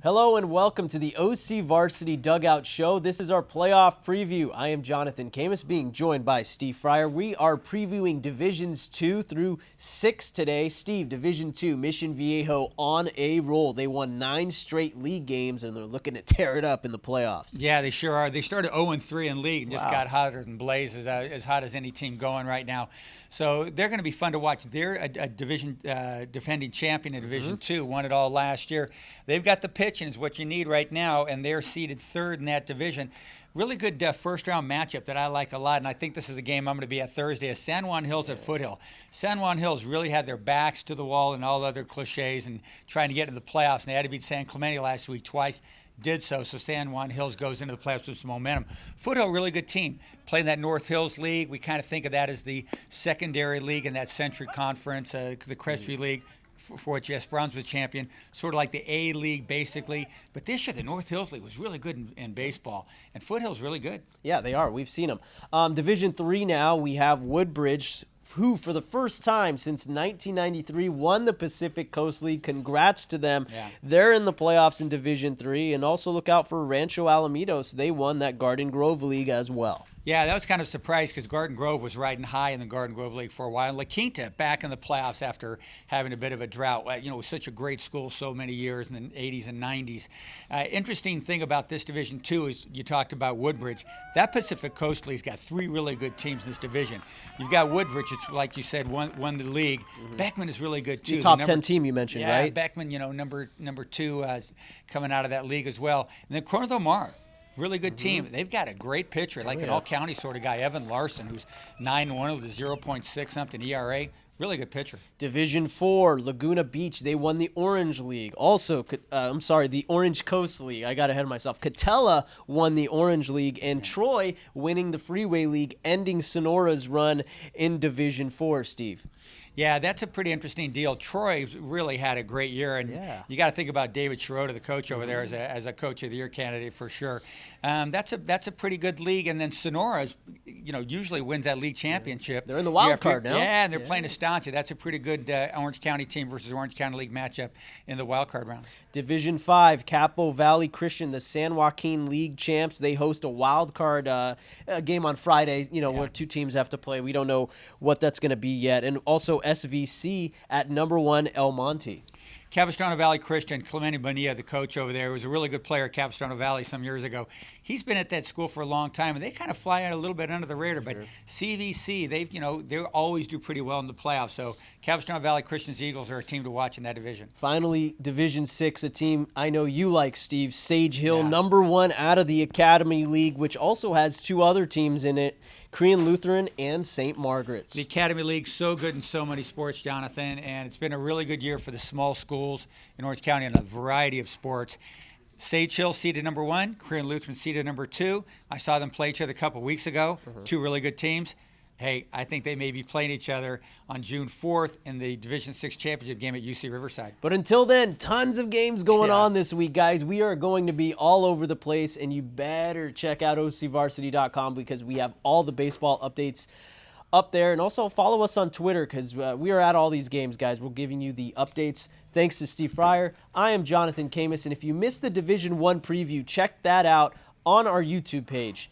Hello and welcome to the OCVarsity Dugout Show. This is our playoff preview. I am Jonathan Khamis, being joined by Steve Fryer. We are previewing Divisions 2 through 6 today. Steve, Division 2, Mission Viejo on a roll. They won 9 straight league games, and they're looking to tear it up in the playoffs. Yeah, they sure are. They started 0-3 in league and just got hotter than blazes, as hot as any team going right now. So they're going to be fun to watch. They're a division defending champion in Division 2, won it all last year. They've got the pitching is what you need right now, and they're seeded 3rd in that division. Really good first-round matchup that I like a lot, and I think this is a game I'm going to be at Thursday, is San Juan Hills at Foothill. San Juan Hills really had their backs to the wall and all other cliches and trying to get into the playoffs, and they had to beat San Clemente last week twice. Did so San Juan Hills goes into the playoffs with some momentum. Foothill, really good team. Playing that North Hills League, we kind of think of that as the secondary league in that Century Conference, the Crestview League, for which yes, Browns was champion, sort of like the A League basically. But this year, the North Hills League was really good in baseball, and Foothill's really good. Yeah, they are. We've seen them. Division 3 now, we have Woodbridge, who for the first time since 1993 won the Pacific Coast League. Congrats to them. Yeah. They're in the playoffs in Division 3. And also look out for Rancho Alamitos. They won that Garden Grove League as well. Yeah, that was kind of a surprise because Garden Grove was riding high in the Garden Grove League for a while. La Quinta back in the playoffs after having a bit of a drought. It was such a great school so many years in the 80s and 90s. Interesting thing about this Division 2 is you talked about Woodbridge. That Pacific Coast League's got 3 really good teams in this division. You've got Woodbridge, it's like you said, won the league. Beckman is really good too. The top 10 team you mentioned, yeah, right? Beckman, number 2 coming out of that league as well. And then Corona Del Mar. Really good team. They've got a great pitcher, like an all-county sort of guy, Evan Larson, who's 9-1 with a 0.6 something ERA. Really good pitcher. Division 4, Laguna Beach, they won the Orange League. Also, the Orange Coast League. I got ahead of myself. Catella won the Orange League, and Troy winning the Freeway League, ending Sonora's run in Division 4, Steve. Yeah, that's a pretty interesting deal. Troy's really had a great year, and you got to think about David Schroeder, the coach over there, as a Coach of the Year candidate for sure. That's a pretty good league, and then Sonora, usually wins that league championship. They're in the wild card now. Yeah, and they're playing Estancia. That's a pretty good Orange County team versus Orange County League matchup in the wild card round. Division 5, Capo Valley Christian, the San Joaquin League champs. They host a wild card game on Friday. Where 2 teams have to play. We don't know what that's going to be yet, and also SVC at number 1 El Monte. Capistrano Valley Christian, Clemente Bonilla, the coach over there, was a really good player at Capistrano Valley some years ago. He's been at that school for a long time, and they kind of fly out a little bit under the radar. But CVC, they always do pretty well in the playoffs. So Capistrano Valley Christian's Eagles are a team to watch in that division. Finally, Division 6, a team I know you like, Steve. Sage Hill, number 1 out of the Academy League, which also has 2 other teams in it, Korean Lutheran and St. Margaret's. The Academy League, so good in so many sports, Jonathan, and it's been a really good year for the small schools in Orange County in a variety of sports. Sage Hill seeded number 1, Korean Lutheran seeded number 2. I saw them play each other a couple weeks ago, 2 really good teams. Hey, I think they may be playing each other on June 4th in the Division 6 championship game at UC Riverside. But until then, tons of games going on this week, guys. We are going to be all over the place, and you better check out OCVarsity.com because we have all the baseball updates up there. And also follow us on Twitter because we are at all these games, guys. We're giving you the updates. Thanks to Steve Fryer. I am Jonathan Khamis, and if you missed the Division 1 preview, check that out on our YouTube page.